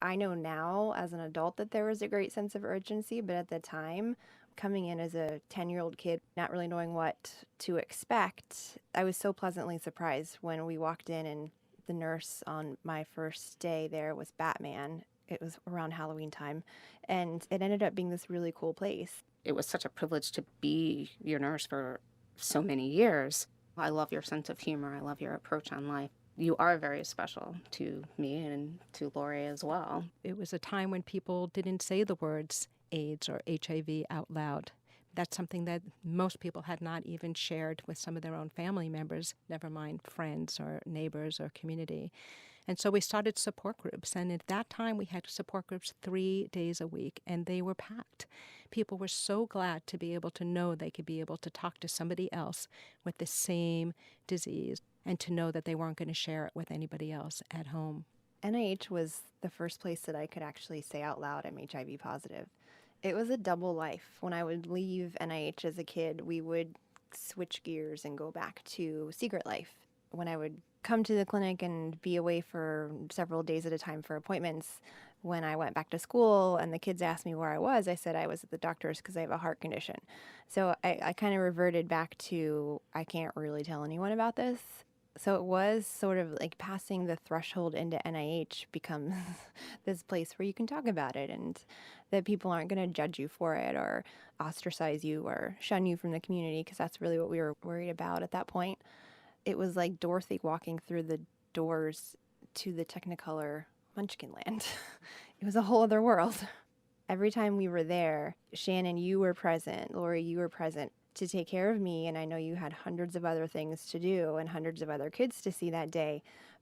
I know now as an adult that there was a great sense of urgency, but at the time, coming in as a 10-year-old kid, not really knowing what to expect, I was so pleasantly surprised when we walked in and the nurse on my first day there was Batman. It was around Halloween time, and it ended up being this really cool place. It was such a privilege to be your nurse for so many years. I love your sense of humor. I love your approach on life. You are very special to me and to Lori as well. It was a time when people didn't say the words AIDS or HIV out loud. That's something that most people had not even shared with some of their own family members, never mind friends or neighbors or community. And so we started support groups. And at that time, we had support groups 3 days a week, and they were packed. People were so glad to be able to know they could be able to talk to somebody else with the same disease and to know that they weren't going to share it with anybody else at home. NIH was the first place that I could actually say out loud I'm HIV positive. It was a double life. When I would leave NIH as a kid, we would switch gears and go back to Secret Life. When I would come to the clinic and be away for several days at a time for appointments, when I went back to school and the kids asked me where I was, I said I was at the doctor's because I have a heart condition. So I kind of reverted back to I can't really tell anyone about this. So it was sort of like passing the threshold into NIH becomes this place where you can talk about it and that people aren't going to judge you for it or ostracize you or shun you from the community because that's really what we were worried about at that point. It was like Dorothy walking through the doors to the Technicolor Munchkin Land. It was a whole other world. Every time we were there, Shannon, you were present. Lori, you were present to take care of me. And I know you had hundreds of other things to do and hundreds of other kids to see that day.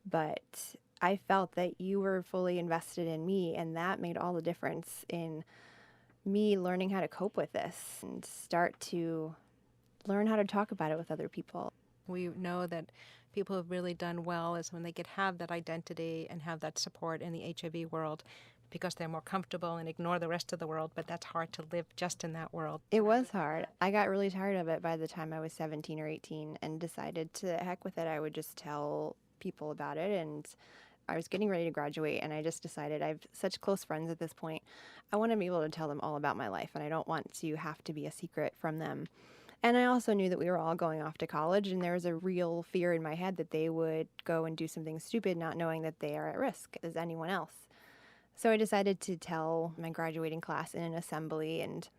But I felt that you were fully invested in me. And that made all the difference in me learning how to cope with this and start to learn how to talk about it with other people. We know that people have really done well is when they could have that identity and have that support in the HIV world because they're more comfortable and ignore the rest of the world, but that's hard to live just in that world. It was hard. I got really tired of it by the time I was 17 or 18 and decided to heck with it. I would just tell people about it. And I was getting ready to graduate and I just decided I have such close friends at this point. I want to be able to tell them all about my life and I don't want to have to be a secret from them. And I also knew that we were all going off to college and there was a real fear in my head that they would go and do something stupid not knowing that they are at risk as anyone else. So I decided to tell my graduating class in an assembly and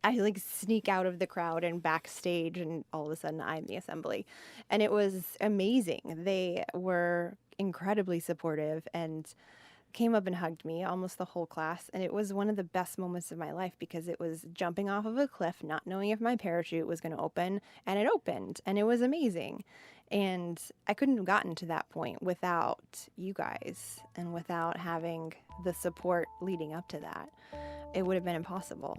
I like sneak out of the crowd and backstage and all of a sudden I'm the assembly. And it was amazing. They were incredibly supportive and came up and hugged me, almost the whole class. And it was one of the best moments of my life because it was jumping off of a cliff, not knowing if my parachute was going to open, and it opened, and it was amazing. And I couldn't have gotten to that point without you guys and without having the support leading up to that. It would have been impossible.